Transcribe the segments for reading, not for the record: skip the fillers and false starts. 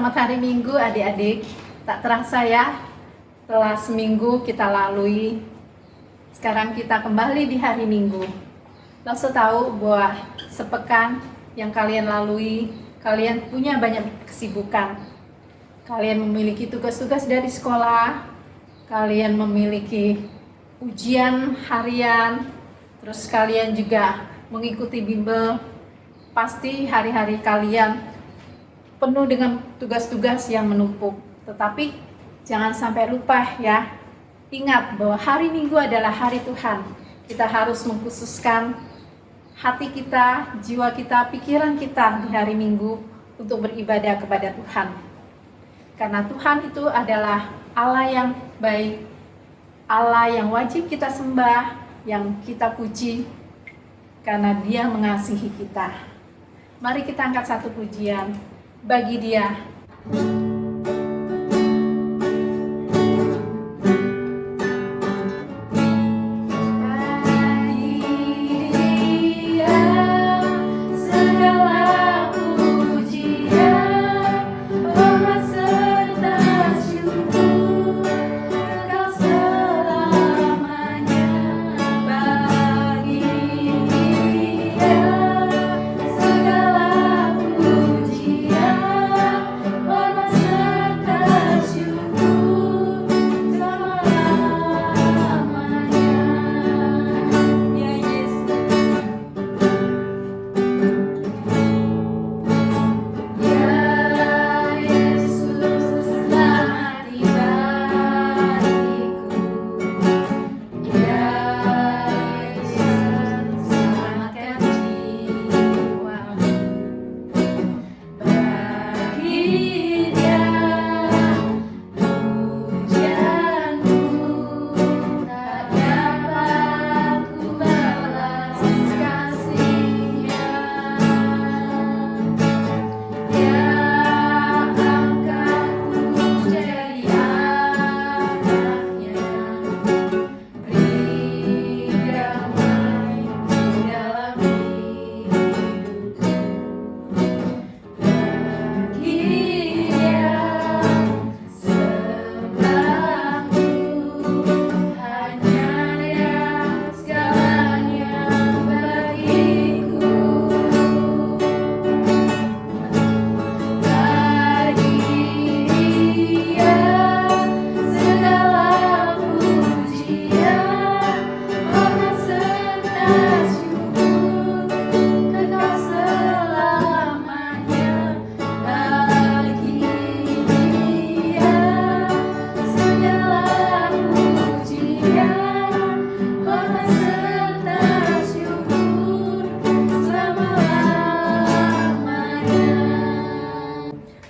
Selamat hari Minggu adik-adik. Tak terasa ya, telah seminggu kita lalui. Sekarang kita kembali di hari Minggu. Langsung tahu bahwa sepekan yang kalian lalui, kalian punya banyak kesibukan. Kalian memiliki tugas-tugas dari sekolah, kalian memiliki ujian harian, terus kalian juga mengikuti bimbel. Pasti hari-hari kalian penuh dengan tugas-tugas yang menumpuk. Tetapi jangan sampai lupa ya. Ingat bahwa hari Minggu adalah hari Tuhan. Kita harus mengkhususkan hati kita, jiwa kita, pikiran kita di hari Minggu untuk beribadah kepada Tuhan. Karena Tuhan itu adalah Allah yang baik, Allah yang wajib kita sembah, yang kita puji, karena Dia mengasihi kita. Mari kita angkat satu pujian bagi Dia.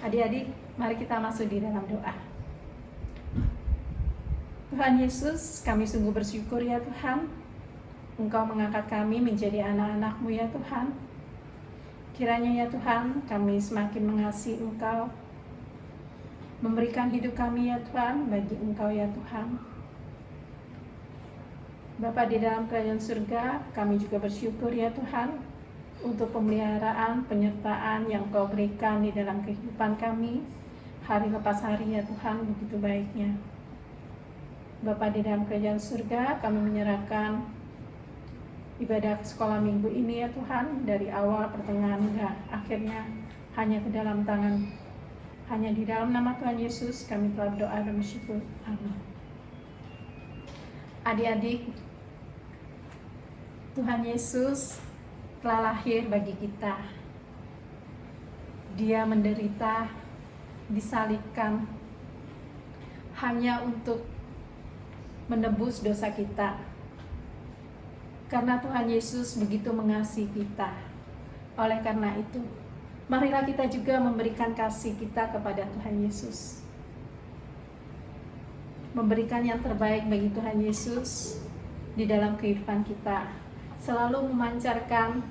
Adik-adik, mari kita masuk di dalam doa. Tuhan Yesus, kami sungguh bersyukur ya Tuhan, Engkau mengangkat kami menjadi anak-anak-Mu ya Tuhan. Kiranya ya Tuhan, kami semakin mengasihi Engkau, memberikan hidup kami ya Tuhan bagi Engkau ya Tuhan. Bapa di dalam kerajaan surga, kami juga bersyukur ya Tuhan untuk pemeliharaan, penyertaan yang Kau berikan di dalam kehidupan kami hari lepas hari ya Tuhan, begitu baiknya. Bapa di dalam kerajaan surga, kami menyerahkan ibadah sekolah minggu ini ya Tuhan, dari awal, pertengahan, hingga akhirnya hanya ke dalam tangan. Hanya di dalam nama Tuhan Yesus kami telah berdoa dan bersyukur. Amin. Adik-adik, Tuhan Yesus telah lahir bagi kita. Dia menderita, disalibkan hanya untuk menebus dosa kita. Karena Tuhan Yesus begitu mengasihi kita. Oleh karena itu, marilah kita juga memberikan kasih kita kepada Tuhan Yesus. Memberikan yang terbaik bagi Tuhan Yesus di dalam kehidupan kita. Selalu memancarkan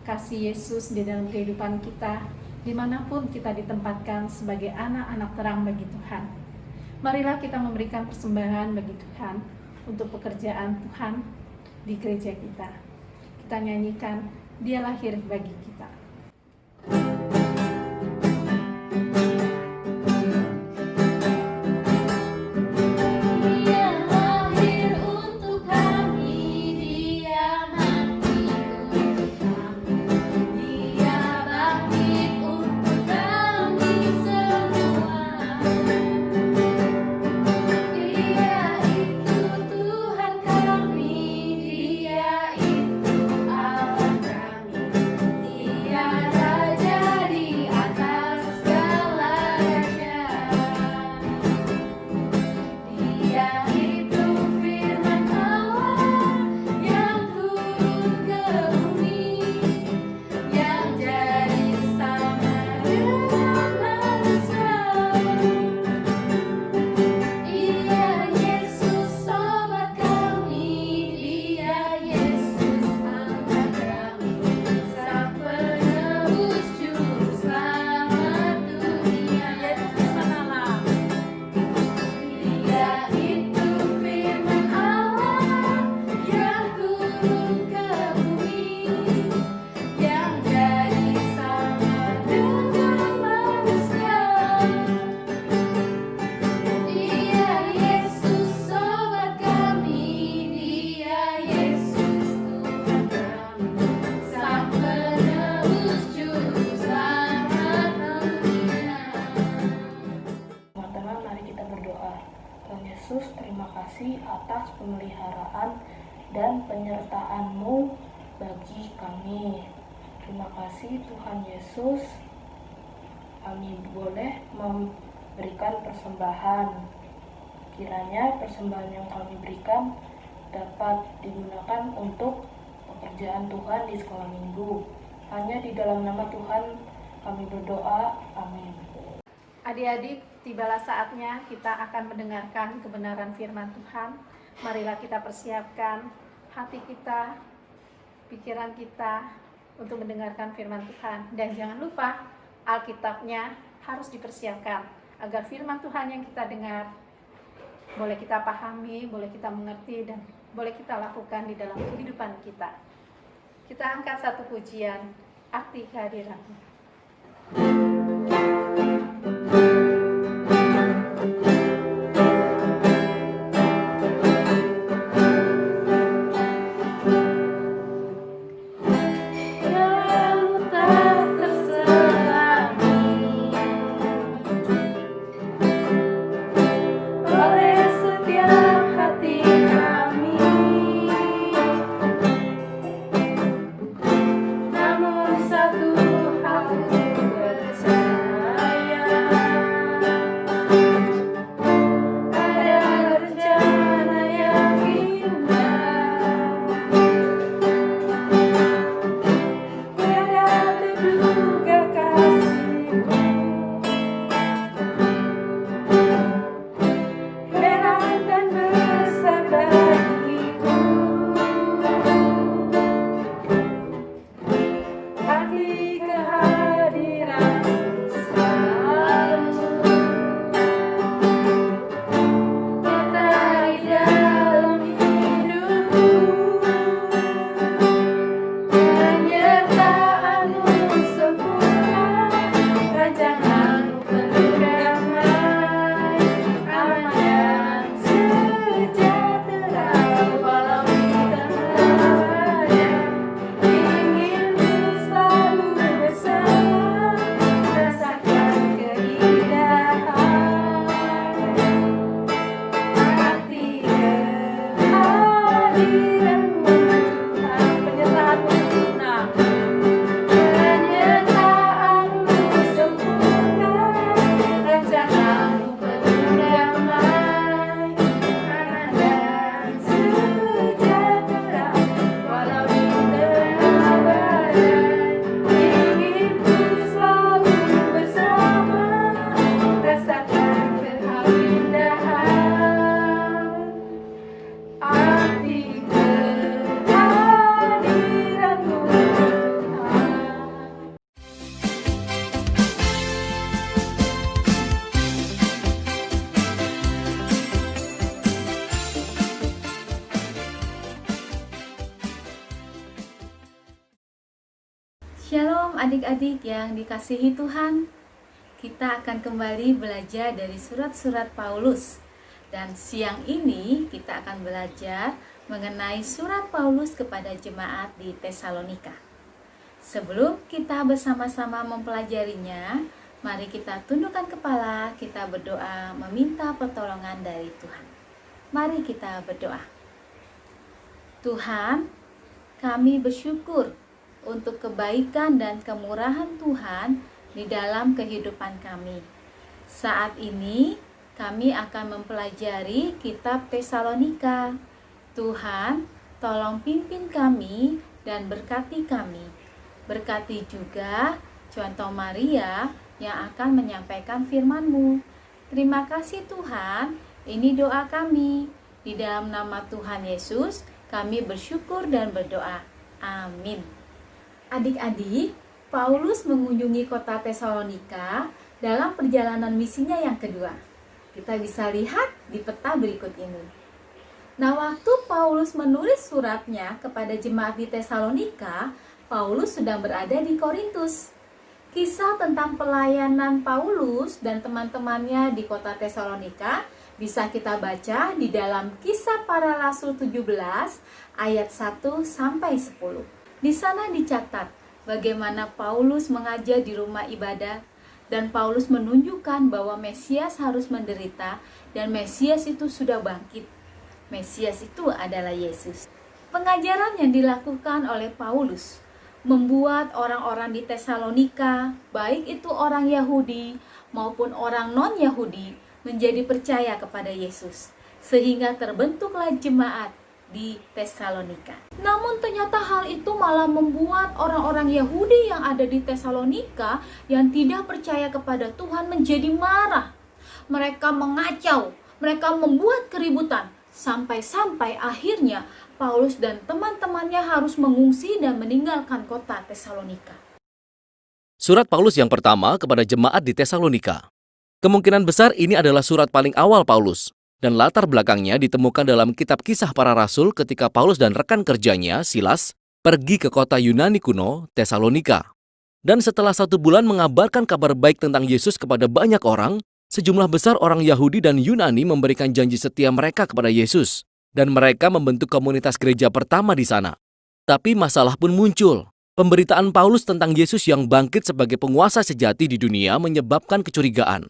kasih Yesus di dalam kehidupan kita, dimanapun kita ditempatkan sebagai anak-anak terang bagi Tuhan. Marilah kita memberikan persembahan bagi Tuhan untuk pekerjaan Tuhan di gereja kita. Kita nyanyikan, Dia lahir bagi kita. atas pemeliharaan dan penyertaan-Mu bagi kami. Terima kasih Tuhan Yesus. Kami boleh memberikan persembahan. Kiranya persembahan yang kami berikan dapat digunakan untuk pekerjaan Tuhan di sekolah minggu. Hanya di dalam nama Tuhan kami berdoa. Amin. Adik-adik, tibalah saatnya kita akan mendengarkan kebenaran firman Tuhan. Marilah kita persiapkan hati kita, pikiran kita untuk mendengarkan firman Tuhan. Dan jangan lupa Alkitabnya harus dipersiapkan agar firman Tuhan yang kita dengar boleh kita pahami, boleh kita mengerti, dan boleh kita lakukan di dalam kehidupan kita. Kita angkat satu pujian, Arti Kehadiran-Mu. Shalom adik-adik yang dikasihi Tuhan. Kita akan kembali belajar dari surat-surat Paulus. Dan siang ini kita akan belajar mengenai surat Paulus kepada jemaat di Tesalonika. Sebelum kita bersama-sama mempelajarinya, mari kita tundukkan kepala, kita berdoa meminta pertolongan dari Tuhan. Mari kita berdoa. Tuhan, kami bersyukur untuk kebaikan dan kemurahan Tuhan di dalam kehidupan kami. Saat ini kami akan mempelajari kitab Tesalonika. Tuhan, tolong pimpin kami dan berkati kami. Berkati juga contoh Maria yang akan menyampaikan firman-Mu. Terima kasih Tuhan, ini doa kami. Di dalam nama Tuhan Yesus, kami bersyukur dan berdoa. Amin. Adik-adik, Paulus mengunjungi kota Tesalonika dalam perjalanan misinya yang kedua. Kita bisa lihat di peta berikut ini. Nah, waktu Paulus menulis suratnya kepada jemaat di Tesalonika, Paulus sedang berada di Korintus. Kisah tentang pelayanan Paulus dan teman-temannya di kota Tesalonika bisa kita baca di dalam Kisah Para Rasul 17 ayat 1 sampai 10. Di sana dicatat bagaimana Paulus mengajar di rumah ibadah dan Paulus menunjukkan bahwa Mesias harus menderita dan Mesias itu sudah bangkit. Mesias itu adalah Yesus. Pengajaran yang dilakukan oleh Paulus membuat orang-orang di Tesalonika, baik itu orang Yahudi maupun orang non-Yahudi, menjadi percaya kepada Yesus, sehingga terbentuklah jemaat di Tesalonika. Namun ternyata hal itu malah membuat orang-orang Yahudi yang ada di Tesalonika yang tidak percaya kepada Tuhan menjadi marah. Mereka mengacau, mereka membuat keributan, sampai-sampai akhirnya Paulus dan teman-temannya harus mengungsi dan meninggalkan kota Tesalonika. Surat Paulus yang pertama kepada jemaat di Tesalonika. Kemungkinan besar ini adalah surat paling awal Paulus, dan latar belakangnya ditemukan dalam kitab Kisah Para Rasul ketika Paulus dan rekan kerjanya, Silas, pergi ke kota Yunani kuno, Tesalonika. Dan setelah 1 bulan mengabarkan kabar baik tentang Yesus kepada banyak orang, sejumlah besar orang Yahudi dan Yunani memberikan janji setia mereka kepada Yesus, dan mereka membentuk komunitas gereja pertama di sana. Tapi masalah pun muncul. Pemberitaan Paulus tentang Yesus yang bangkit sebagai penguasa sejati di dunia menyebabkan kecurigaan.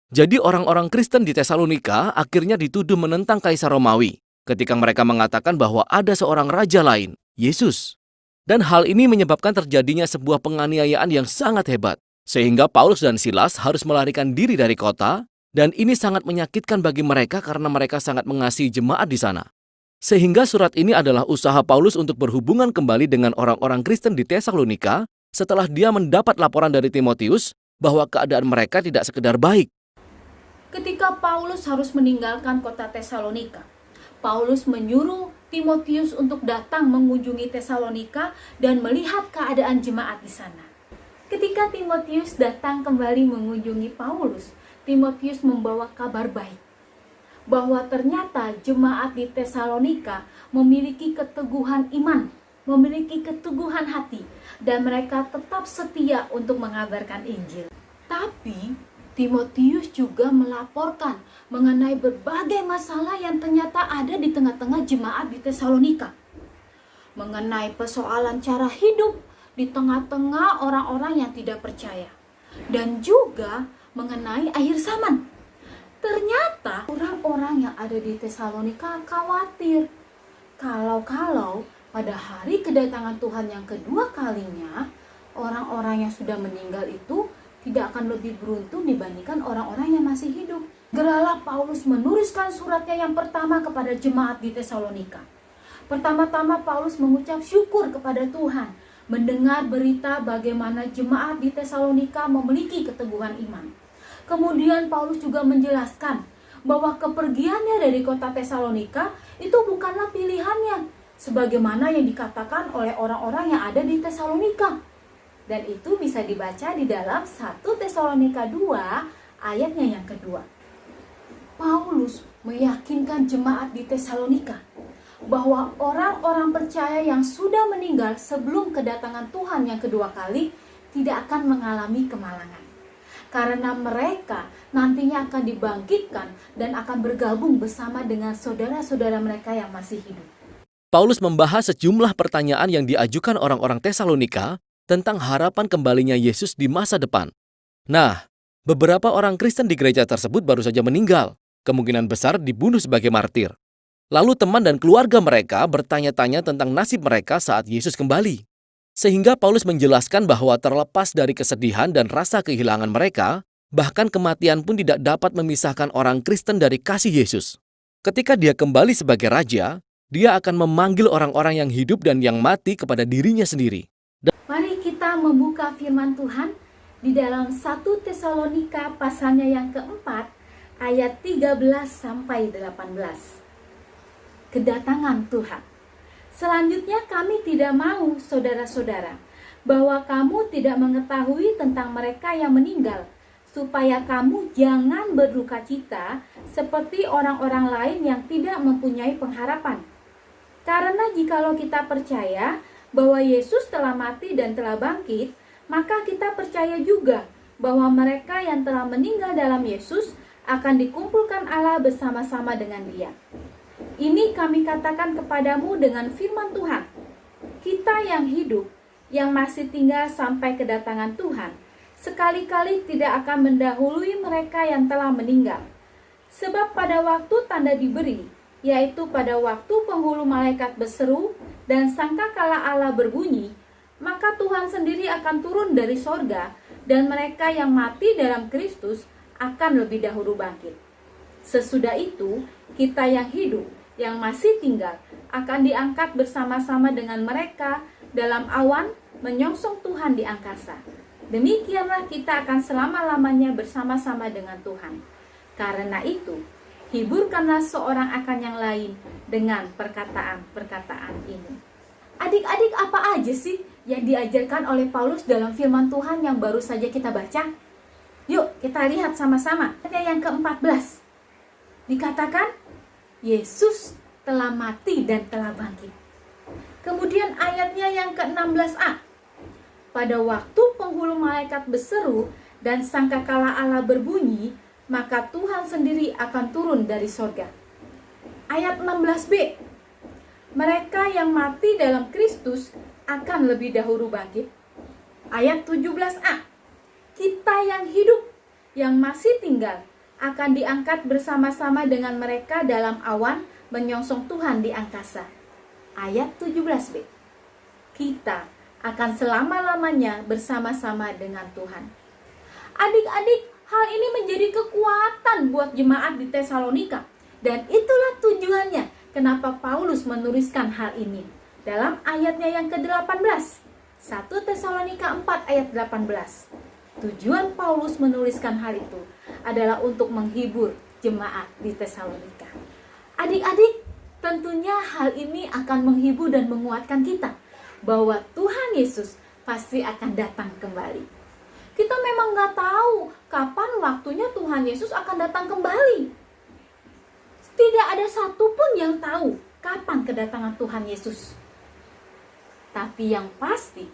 Jadi orang-orang Kristen di Tesalonika akhirnya dituduh menentang Kaisar Romawi ketika mereka mengatakan bahwa ada seorang raja lain, Yesus. Dan hal ini menyebabkan terjadinya sebuah penganiayaan yang sangat hebat, sehingga Paulus dan Silas harus melarikan diri dari kota, dan ini sangat menyakitkan bagi mereka karena mereka sangat mengasihi jemaat di sana. Sehingga surat ini adalah usaha Paulus untuk berhubungan kembali dengan orang-orang Kristen di Tesalonika setelah dia mendapat laporan dari Timotius bahwa keadaan mereka tidak sekedar baik. Ketika Paulus harus meninggalkan kota Tesalonika, Paulus menyuruh Timotius untuk datang mengunjungi Tesalonika dan melihat keadaan jemaat di sana. Ketika Timotius datang kembali mengunjungi Paulus, Timotius membawa kabar baik bahwa ternyata jemaat di Tesalonika memiliki keteguhan iman, memiliki keteguhan hati, dan mereka tetap setia untuk mengabarkan Injil. Tapi Timotius juga melaporkan mengenai berbagai masalah yang ternyata ada di tengah-tengah jemaat di Tesalonika. Mengenai persoalan cara hidup di tengah-tengah orang-orang yang tidak percaya. Dan juga mengenai akhir zaman. Ternyata orang-orang yang ada di Tesalonika khawatir kalau pada hari kedatangan Tuhan yang kedua kalinya, orang-orang yang sudah meninggal itu tidak akan lebih beruntung dibandingkan orang-orang yang masih hidup. Geralah Paulus menuliskan suratnya yang pertama kepada jemaat di Tesalonika. Pertama-tama Paulus mengucap syukur kepada Tuhan mendengar berita bagaimana jemaat di Tesalonika memiliki keteguhan iman. Kemudian Paulus juga menjelaskan bahwa kepergiannya dari kota Tesalonika itu bukanlah pilihannya, sebagaimana yang dikatakan oleh orang-orang yang ada di Tesalonika. Dan itu bisa dibaca di dalam 1 Tesalonika 2 ayatnya yang kedua. Paulus meyakinkan jemaat di Tesalonika bahwa orang-orang percaya yang sudah meninggal sebelum kedatangan Tuhan yang kedua kali tidak akan mengalami kemalangan. Karena mereka nantinya akan dibangkitkan dan akan bergabung bersama dengan saudara-saudara mereka yang masih hidup. Paulus membahas sejumlah pertanyaan yang diajukan orang-orang Tesalonika tentang harapan kembalinya Yesus di masa depan. Nah, beberapa orang Kristen di gereja tersebut baru saja meninggal, kemungkinan besar dibunuh sebagai martir. Lalu teman dan keluarga mereka bertanya-tanya tentang nasib mereka saat Yesus kembali. Sehingga Paulus menjelaskan bahwa terlepas dari kesedihan dan rasa kehilangan mereka, bahkan kematian pun tidak dapat memisahkan orang Kristen dari kasih Yesus. Ketika dia kembali sebagai raja, dia akan memanggil orang-orang yang hidup dan yang mati kepada dirinya sendiri. Mari kita membuka firman Tuhan di dalam 1 Tesalonika pasalnya yang keempat, ayat 13 sampai 18. Kedatangan Tuhan. Selanjutnya kami tidak mau, saudara-saudara, bahwa kamu tidak mengetahui tentang mereka yang meninggal, supaya kamu jangan berduka cita seperti orang-orang lain yang tidak mempunyai pengharapan. Karena jikalau kita percaya bahwa Yesus telah mati dan telah bangkit, maka kita percaya juga bahwa mereka yang telah meninggal dalam Yesus akan dikumpulkan Allah bersama-sama dengan Dia. Ini kami katakan kepadamu dengan firman Tuhan. Kita yang hidup, yang masih tinggal sampai kedatangan Tuhan, sekali-kali tidak akan mendahului mereka yang telah meninggal. Sebab pada waktu tanda diberi, yaitu pada waktu penghulu malaikat berseru dan sangkakala Allah berbunyi, maka Tuhan sendiri akan turun dari sorga dan mereka yang mati dalam Kristus akan lebih dahulu bangkit. Sesudah itu, kita yang hidup, yang masih tinggal, akan diangkat bersama-sama dengan mereka dalam awan menyongsong Tuhan di angkasa. Demikianlah kita akan selama-lamanya bersama-sama dengan Tuhan. Karena itu, hiburkanlah seorang akan yang lain dengan perkataan-perkataan ini. Adik-adik, apa aja sih yang diajarkan oleh Paulus dalam firman Tuhan yang baru saja kita baca? Yuk kita lihat sama-sama. Yang ke-14 dikatakan Yesus telah mati dan telah bangkit. Kemudian ayatnya yang ke-16a, pada waktu penghulu malaikat berseru dan sangkakala Allah berbunyi, maka Tuhan sendiri akan turun dari sorga. Ayat 16b, mereka yang mati dalam Kristus akan lebih dahulu bangkit. Ayat 17a, kita yang hidup, yang masih tinggal, akan diangkat bersama-sama dengan mereka dalam awan menyongsong Tuhan di angkasa. Ayat 17b, kita akan selama-lamanya bersama-sama dengan Tuhan. Adik-adik, hal ini menjadi kekuatan buat jemaat di Tesalonika. Dan itulah tujuannya kenapa Paulus menuliskan hal ini. Dalam ayatnya yang ke-18, 1 Tesalonika 4 ayat 18. Tujuan Paulus menuliskan hal itu adalah untuk menghibur jemaat di Tesalonika. Adik-adik, tentunya hal ini akan menghibur dan menguatkan kita bahwa Tuhan Yesus pasti akan datang kembali. Kita memang nggak tahu kapan waktunya Tuhan Yesus akan datang kembali. Tidak ada satupun yang tahu kapan kedatangan Tuhan Yesus. Tapi yang pasti,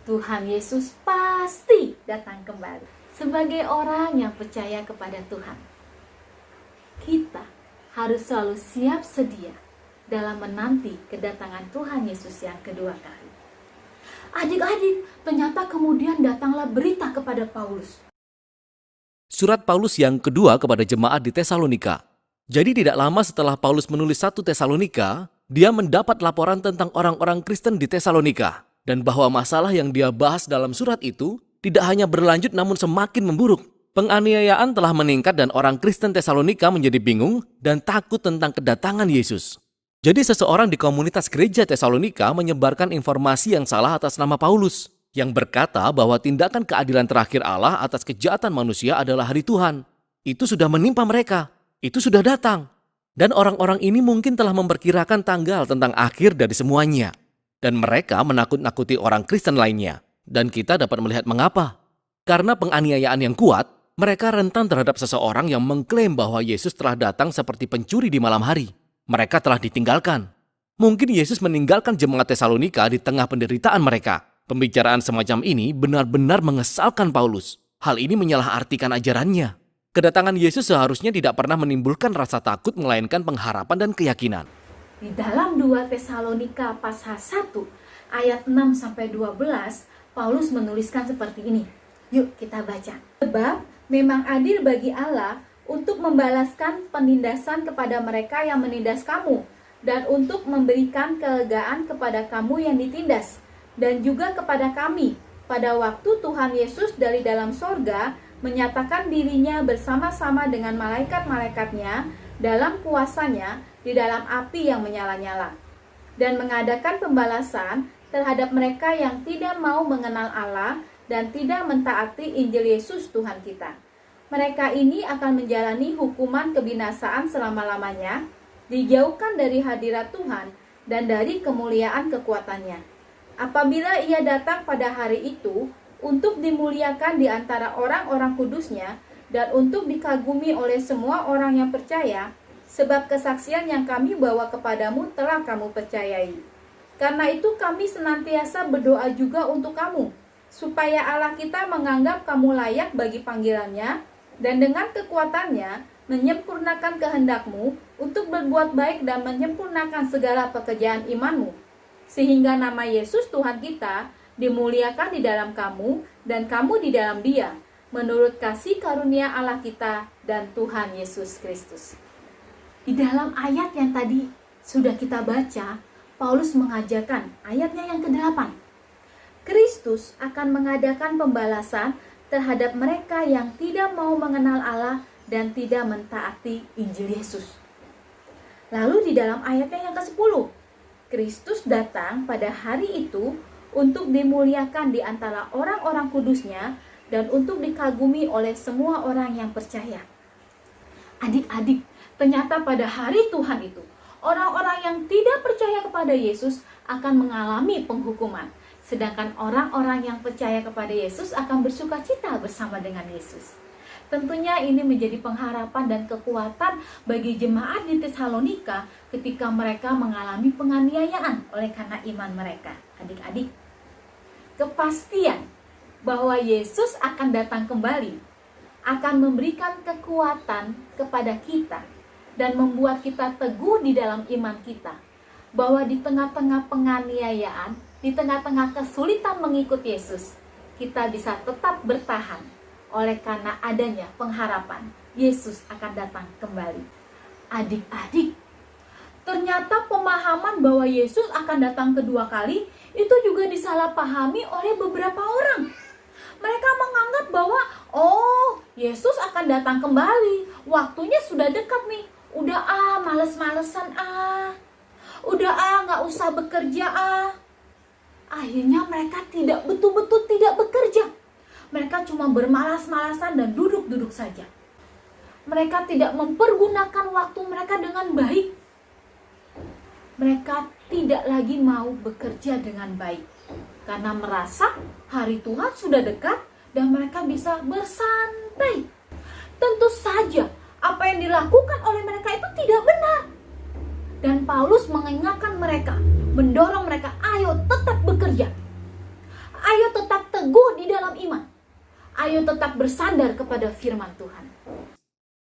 Tuhan Yesus pasti datang kembali. Sebagai orang yang percaya kepada Tuhan, kita harus selalu siap sedia dalam menanti kedatangan Tuhan Yesus yang kedua kali. Adik-adik, ternyata kemudian datanglah berita kepada Paulus. Surat Paulus yang kedua kepada jemaat di Tesalonika. Jadi tidak lama setelah Paulus menulis 1 Tesalonika, dia mendapat laporan tentang orang-orang Kristen di Tesalonika. Dan bahwa masalah yang dia bahas dalam surat itu tidak hanya berlanjut namun semakin memburuk. Penganiayaan telah meningkat dan orang Kristen Tesalonika menjadi bingung dan takut tentang kedatangan Yesus. Jadi seseorang di komunitas gereja Tesalonika menyebarkan informasi yang salah atas nama Paulus, yang berkata bahwa tindakan keadilan terakhir Allah atas kejahatan manusia adalah hari Tuhan. Itu sudah menimpa mereka, itu sudah datang. Dan orang-orang ini mungkin telah memperkirakan tanggal tentang akhir dari semuanya. Dan mereka menakut-nakuti orang Kristen lainnya. Dan kita dapat melihat mengapa. Karena penganiayaan yang kuat, mereka rentan terhadap seseorang yang mengklaim bahwa Yesus telah datang seperti pencuri di malam hari. Mereka telah ditinggalkan. Mungkin Yesus meninggalkan jemaat Tesalonika di tengah penderitaan mereka. Pembicaraan semacam ini benar-benar mengesalkan Paulus. Hal ini menyalahartikan ajarannya. Kedatangan Yesus seharusnya tidak pernah menimbulkan rasa takut melainkan pengharapan dan keyakinan. Di dalam 2 Tesalonika pasal 1 ayat 6-12, Paulus menuliskan seperti ini. Yuk kita baca. Sebab memang adil bagi Allah untuk membalaskan penindasan kepada mereka yang menindas kamu, dan untuk memberikan kelegaan kepada kamu yang ditindas, dan juga kepada kami, pada waktu Tuhan Yesus dari dalam sorga menyatakan dirinya bersama-sama dengan malaikat-malaikatnya dalam kuasanya di dalam api yang menyala-nyala, dan mengadakan pembalasan terhadap mereka yang tidak mau mengenal Allah dan tidak mentaati Injil Yesus Tuhan kita. Mereka ini akan menjalani hukuman kebinasaan selama-lamanya, dijauhkan dari hadirat Tuhan dan dari kemuliaan kekuatannya. Apabila ia datang pada hari itu, untuk dimuliakan di antara orang-orang kudusnya, dan untuk dikagumi oleh semua orang yang percaya, sebab kesaksian yang kami bawa kepadamu telah kamu percayai. Karena itu kami senantiasa berdoa juga untuk kamu, supaya Allah kita menganggap kamu layak bagi panggilannya, dan dengan kekuatannya menyempurnakan kehendakmu untuk berbuat baik dan menyempurnakan segala pekerjaan imanmu, sehingga nama Yesus Tuhan kita dimuliakan di dalam kamu dan kamu di dalam Dia, menurut kasih karunia Allah kita dan Tuhan Yesus Kristus. Di dalam ayat yang tadi sudah kita baca, Paulus mengajarkan ayatnya yang ke-8. Kristus akan mengadakan pembalasan terhadap mereka yang tidak mau mengenal Allah dan tidak mentaati Injil Yesus. Lalu di dalam ayatnya yang ke-10, Kristus datang pada hari itu untuk dimuliakan di antara orang-orang kudusnya dan untuk dikagumi oleh semua orang yang percaya. Adik-adik, ternyata pada hari Tuhan itu, orang-orang yang tidak percaya kepada Yesus akan mengalami penghukuman. Sedangkan orang-orang yang percaya kepada Yesus akan bersukacita bersama dengan Yesus. Tentunya ini menjadi pengharapan dan kekuatan bagi jemaat di Tesalonika ketika mereka mengalami penganiayaan oleh karena iman mereka. Adik-adik, kepastian bahwa Yesus akan datang kembali akan memberikan kekuatan kepada kita dan membuat kita teguh di dalam iman kita, bahwa di tengah-tengah penganiayaan, di tengah-tengah kesulitan mengikut Yesus, kita bisa tetap bertahan oleh karena adanya pengharapan Yesus akan datang kembali. Adik-adik, ternyata pemahaman bahwa Yesus akan datang kedua kali itu juga disalahpahami oleh beberapa orang. Mereka menganggap bahwa Yesus akan datang kembali, waktunya sudah dekat nih. Udah males-malesan udah nggak usah bekerja Akhirnya mereka betul-betul tidak bekerja. Mereka cuma bermalas-malasan dan duduk-duduk saja. Mereka tidak mempergunakan waktu mereka dengan baik. Mereka tidak lagi mau bekerja dengan baik karena merasa hari Tuhan sudah dekat dan mereka bisa bersantai. Tentu saja apa yang dilakukan oleh mereka itu tidak benar. Dan Paulus mengingatkan mereka, mendorong mereka, ayo tetap bekerja. Ayo tetap teguh di dalam iman. Ayo tetap bersandar kepada firman Tuhan.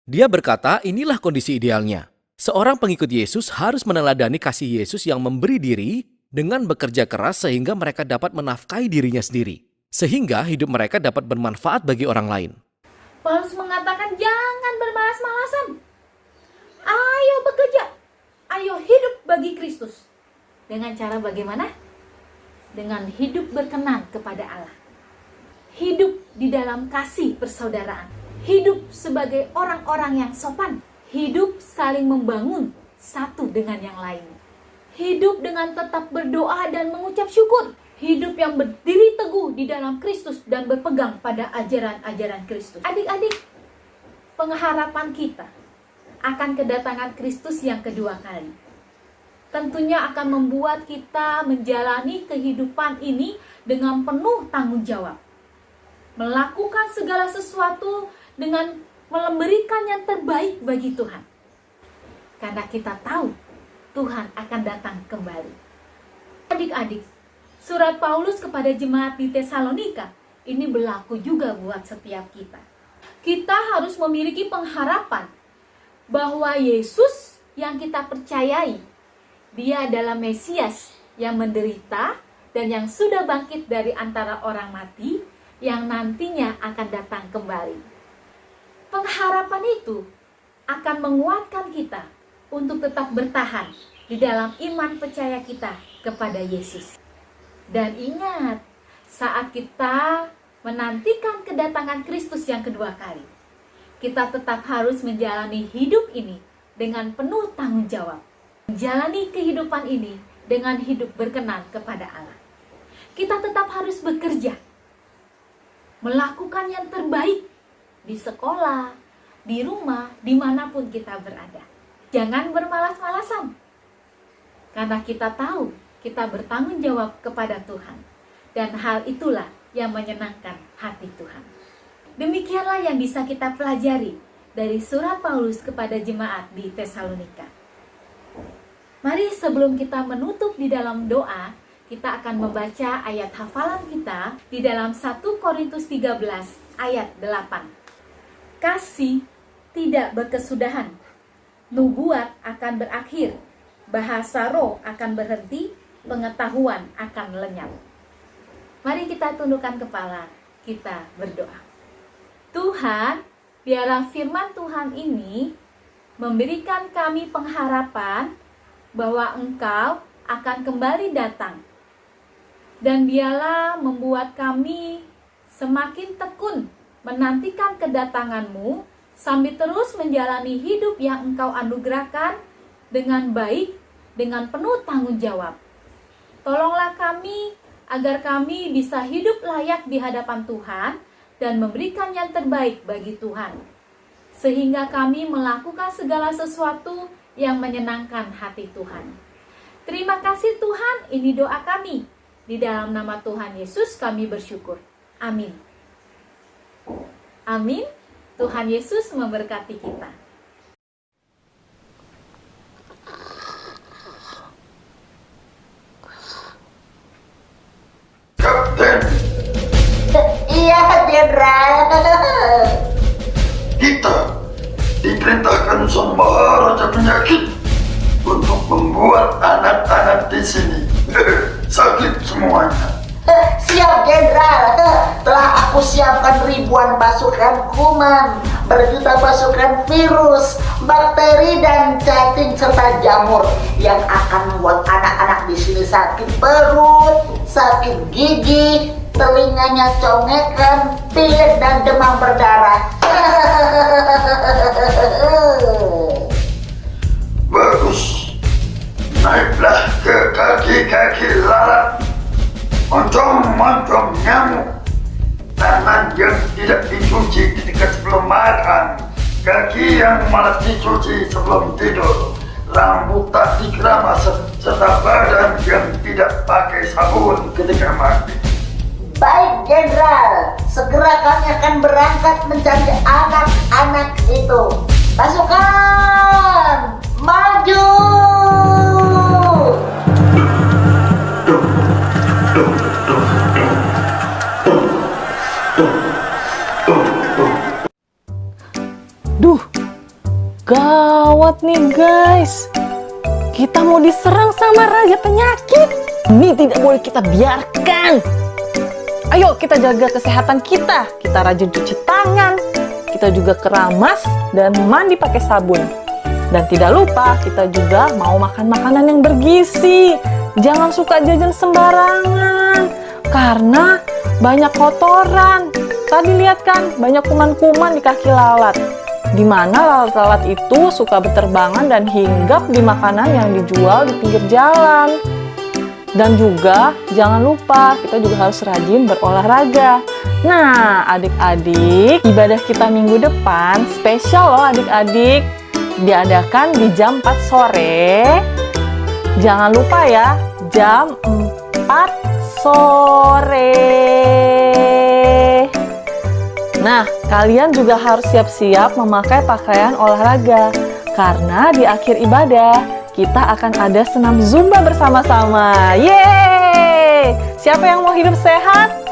Dia berkata, inilah kondisi idealnya. Seorang pengikut Yesus harus meneladani kasih Yesus yang memberi diri dengan bekerja keras sehingga mereka dapat menafkahi dirinya sendiri. Sehingga hidup mereka dapat bermanfaat bagi orang lain. Paulus mengatakan jangan bermalas-malasan. Ayo bekerja. Ayo hidup bagi Kristus. Dengan cara bagaimana? Dengan hidup berkenan kepada Allah. Hidup di dalam kasih persaudaraan. Hidup sebagai orang-orang yang sopan. Hidup saling membangun satu dengan yang lain. Hidup dengan tetap berdoa dan mengucap syukur. Hidup yang berdiri teguh di dalam Kristus dan berpegang pada ajaran-ajaran Kristus. Adik-adik, pengharapan kita akan kedatangan Kristus yang kedua kali tentunya akan membuat kita menjalani kehidupan ini dengan penuh tanggung jawab. Melakukan segala sesuatu dengan memberikan yang terbaik bagi Tuhan. Karena kita tahu Tuhan akan datang kembali. Adik-adik, surat Paulus kepada jemaat di Tesalonika ini berlaku juga buat setiap kita. Kita harus memiliki pengharapan bahwa Yesus yang kita percayai, Dia adalah Mesias yang menderita dan yang sudah bangkit dari antara orang mati, yang nantinya akan datang kembali. Pengharapan itu akan menguatkan kita untuk tetap bertahan di dalam iman percaya kita kepada Yesus. Dan ingat, saat kita menantikan kedatangan Kristus yang kedua kali, kita tetap harus menjalani hidup ini dengan penuh tanggung jawab. Menjalani kehidupan ini dengan hidup berkenan kepada Allah. Kita tetap harus bekerja, melakukan yang terbaik di sekolah, di rumah, dimanapun kita berada. Jangan bermalas-malasan, karena kita tahu kita bertanggung jawab kepada Tuhan. Dan hal itulah yang menyenangkan hati Tuhan. Demikianlah yang bisa kita pelajari dari surat Paulus kepada jemaat di Tesalonika. Mari sebelum kita menutup di dalam doa, kita akan membaca ayat hafalan kita di dalam 1 Korintus 13 ayat 8. Kasih tidak berkesudahan, nubuat akan berakhir, bahasa roh akan berhenti, pengetahuan akan lenyap. Mari kita tundukkan kepala, kita berdoa. Tuhan, biarlah firman Tuhan ini memberikan kami pengharapan bahwa Engkau akan kembali datang. Dan biarlah membuat kami semakin tekun menantikan kedatangan-Mu sambil terus menjalani hidup yang Engkau anugerahkan dengan baik, dengan penuh tanggung jawab. Tolonglah kami agar kami bisa hidup layak di hadapan Tuhan dan memberikan yang terbaik bagi Tuhan, sehingga kami melakukan segala sesuatu yang menyenangkan hati Tuhan. Terima kasih Tuhan, ini doa kami. Di dalam nama Tuhan Yesus kami bersyukur. Amin. Amin. Tuhan Yesus memberkati kita. Kapten, Iya, Jenderal. kita diperintahkan sama Raja Penyakit untuk membuat anak-anak di sini sakit semuanya. Siap, Jenderal. Telah aku siapkan ribuan pasukan kuman, berjuta pasukan virus, bakteri, dan cacing serta jamur yang akan membuat anak-anak di sini sakit perut, sakit gigi, telinganya congekan, pilek, dan demam berdarah. Bagus, naiklah ke kaki-kaki lalat, moncong-moncong nyamuk, tangan yang tidak dicuci ketika sebelum makan, kaki yang malas dicuci sebelum tidur, rambut tak dikeramas, serta badan yang tidak pakai sabun ketika mandi. Baik, Jenderal. Segera kami akan berangkat mencari anak-anak itu. Pasukan, maju! Duh, gawat nih guys. Kita mau diserang sama Raja Penyakit. Ini tidak boleh kita biarkan. Ayo kita jaga kesehatan kita. Kita rajin cuci tangan. Kita juga keramas dan mandi pakai sabun. Dan tidak lupa kita juga mau makan makanan yang bergizi. Jangan suka jajan sembarangan. Karena banyak kotoran. Tadi lihat kan banyak kuman-kuman di kaki lalat. Di mana lalat-lalat itu suka berterbangan dan hinggap di makanan yang dijual di pinggir jalan. Dan juga jangan lupa kita juga harus rajin berolahraga. Nah, adik-adik, ibadah kita minggu depan spesial loh adik-adik. Diadakan di jam 4 sore. Jangan lupa ya, jam 4 sore. Nah, kalian juga harus siap-siap memakai pakaian olahraga. Karena di akhir ibadah, kita akan ada senam Zumba bersama-sama. Yeay! Siapa yang mau hidup sehat?